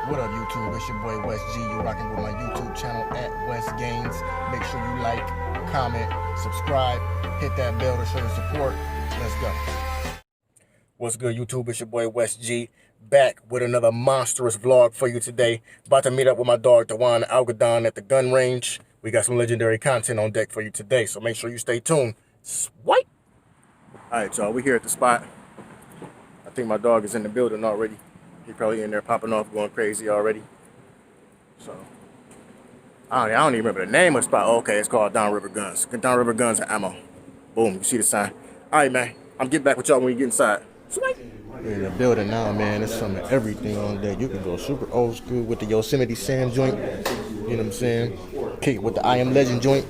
What up, YouTube? It's your boy West G. You rocking with my YouTube channel at West Gains. Make sure you like, comment, subscribe, hit that bell to show your support. Let's go. What's good, YouTube? It's your boy West G. Back with another monstrous vlog for you today. About to meet up with my dog Dewan Algadon at the gun range. We got some legendary content on deck for you today, so make sure you stay tuned. Swipe! Alright, y'all, we here at the spot. I think my dog is in the building already. He probably in there popping off, going crazy already. So, I don't even remember the name of the spot. Oh, okay, it's called Down River Guns. Down River Guns and Ammo. Boom, you see the sign. Alright, man, I'm getting back with y'all when we get inside. Swipe! We're in the building now, man. There's some of everything on there. You can go super old school with the Yosemite Sam joint. You know what I'm saying? Kick it with the I Am Legend joint.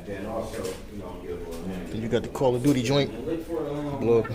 And you got the Call of Duty joint. Blow.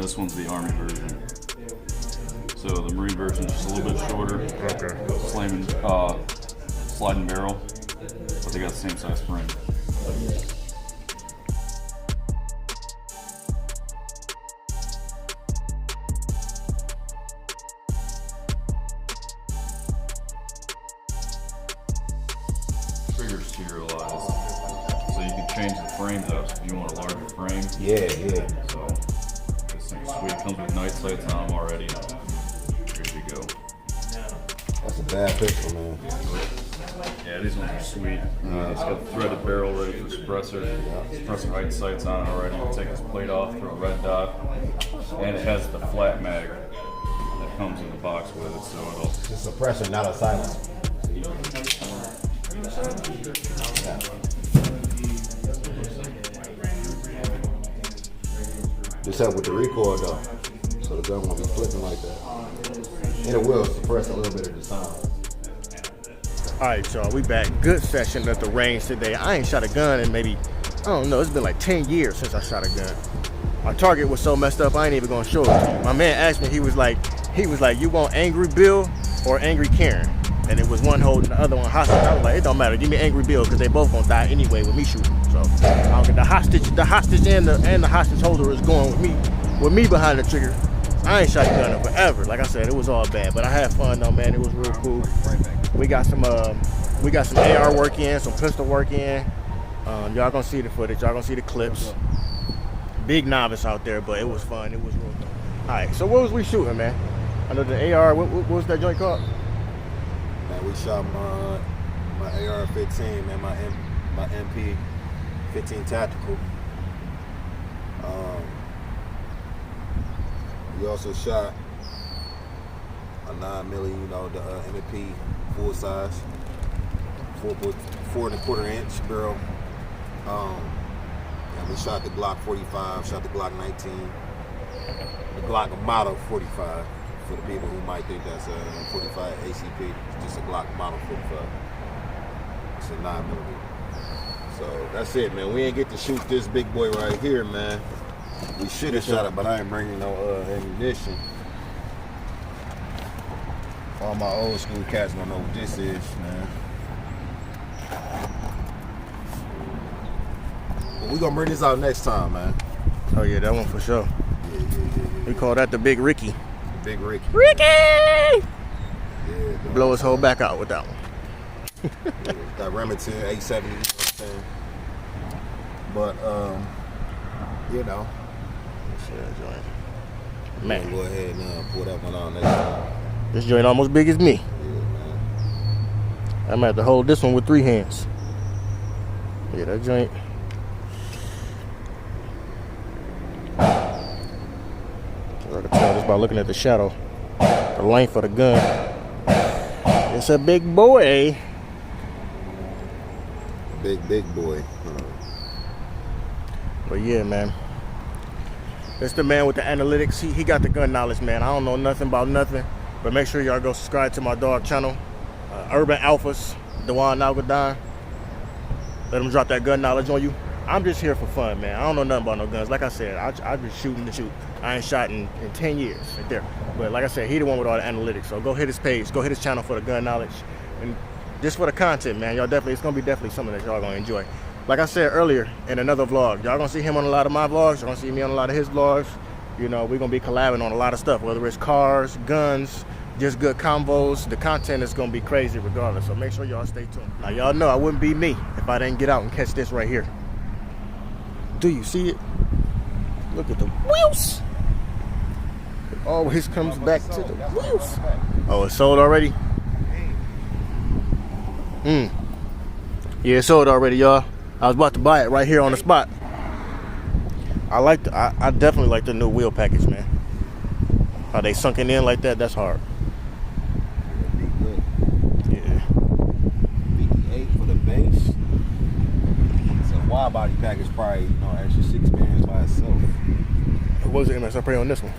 This one's the Army version. So the Marine version is just a little bit shorter. Okay. Sliding barrel, but they got the same size spring. Trigger's serialized, so you can change the frames up if you want a larger frame. Yeah. So this thing's sweet. Comes with night sights on them already. Here you go. That's a bad pistol, man. Yeah, these ones are sweet. It's got the threaded barrel ready for suppressor. Suppressor height sights on it already. You can take this plate off, throw a red dot, and it has the flat mag that comes in the box with it, so it'll. It's a suppressor, not a silencer. Just help with the recoil though, so the gun won't be flipping like that. And it will suppress a little bit of the sound. Alright, y'all, we back. Good session at the range today. I ain't shot a gun in maybe, I don't know, it's been like 10 years since I shot a gun. Our target was so messed up, I ain't even gonna show it to you. My man asked me, he was like, you want Angry Bill or Angry Karen? And it was one holding the other one hostage. I was like, it don't matter, give me Angry Bill, because they both gonna die anyway with me shooting. So I don't get the hostage and the hostage holder is going with me behind the trigger. I ain't shot a gun in forever. Like I said, it was all bad, but I had fun though, man. It was real cool. We got some AR work in, some pistol work in. Y'all gonna see the footage. Y'all gonna see the clips. Big novice out there, but it was fun. It was real fun. All right, so what was we shooting, man? Under the AR, what was that joint called? Man, we shot my AR-15, man, my MP-15 tactical. We also shot a 9mm, you know, the MP full size, 4.25-inch barrel. And we shot the Glock 45, shot the Glock 19, the Glock Model 45. For the people who might think that's a 45 ACP, it's just a Glock Model 45. It's a 9mm. So that's it, man. We ain't get to shoot this big boy right here, man. We should have shot it, but I ain't bringing no ammunition. All my old school cats don't know what this is, man. We gonna bring this out next time, man. Oh yeah, that one for sure. We call that the Big Ricky. Big Ricky. Ricky! Yeah, Blow his whole back out with that one. yeah, that Remington 870, you know what I'm saying? But you know, Man, go ahead and pull that one on next time. this joint almost big as me. Yeah, man. I'm gonna have to hold this one with 3 hands. Yeah, that joint. I can tell just by looking at the shadow, the length of the gun. It's a big boy. Big boy. But yeah, man. It's the man with the analytics. He got the gun knowledge, man. I don't know nothing about nothing. But make sure y'all go subscribe to my dog channel, UrbanAlphas, Dewan Algadon. Let him drop that gun knowledge on you. I'm just here for fun, man. I don't know nothing about no guns. Like I said, I just shooting to shoot. I ain't shot in 10 years right there. But like I said, he the one with all the analytics. So go hit his page, go hit his channel for the gun knowledge. And just for the content, man, y'all definitely, it's gonna be definitely something that y'all gonna enjoy. Like I said earlier in another vlog, y'all gonna see him on a lot of my vlogs. Y'all gonna see me on a lot of his vlogs. You know, we're gonna be collabing on a lot of stuff, whether it's cars, guns, just good combos. The content is gonna be crazy regardless. So make sure y'all stay tuned. Now y'all know I wouldn't be me if I didn't get out and catch this right here. Do you see it? Look at the wheels. It always comes back to the wheels. Oh, it's sold already? Yeah, it's sold already, y'all. I was about to buy it right here on the spot. I definitely like the new wheel package, man. How they sunken in like that, that's hard. Yeah. 58 for the base. It's a wide body package, probably, you know, extra 6 bands by itself. What was the MSRP on this one?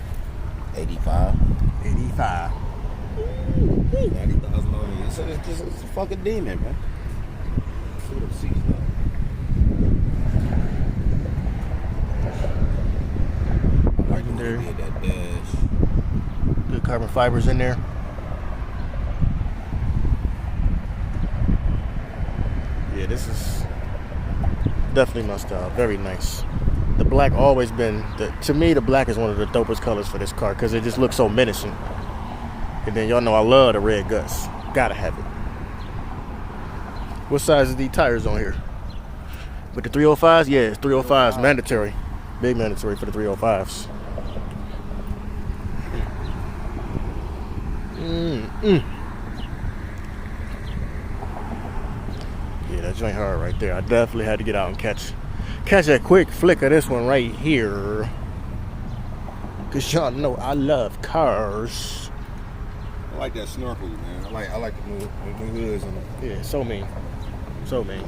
85. 85. 90,000 on it. So it's just it's a fucking demon, man. See what it sees though. Legendary. That dash. Good carbon fibers in there. Yeah, this is definitely my style. Very nice. The black always been, to me, the black is one of the dopest colors for this car because it just looks so menacing. And then y'all know I love the red guts. Gotta have it. What size is these tires on here? With the 305s? Yeah, it's 305s. Mandatory. Big mandatory for the 305s. Yeah, that joint hard right there. I definitely had to get out and catch that quick flick of this one right here. Cause y'all know I love cars. I like that snorkel, man. I like the new hoods on them. Yeah, so mean. So mean.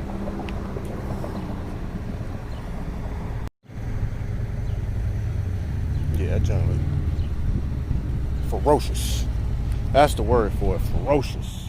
Yeah, that joint was ferocious. That's the word for it, ferocious.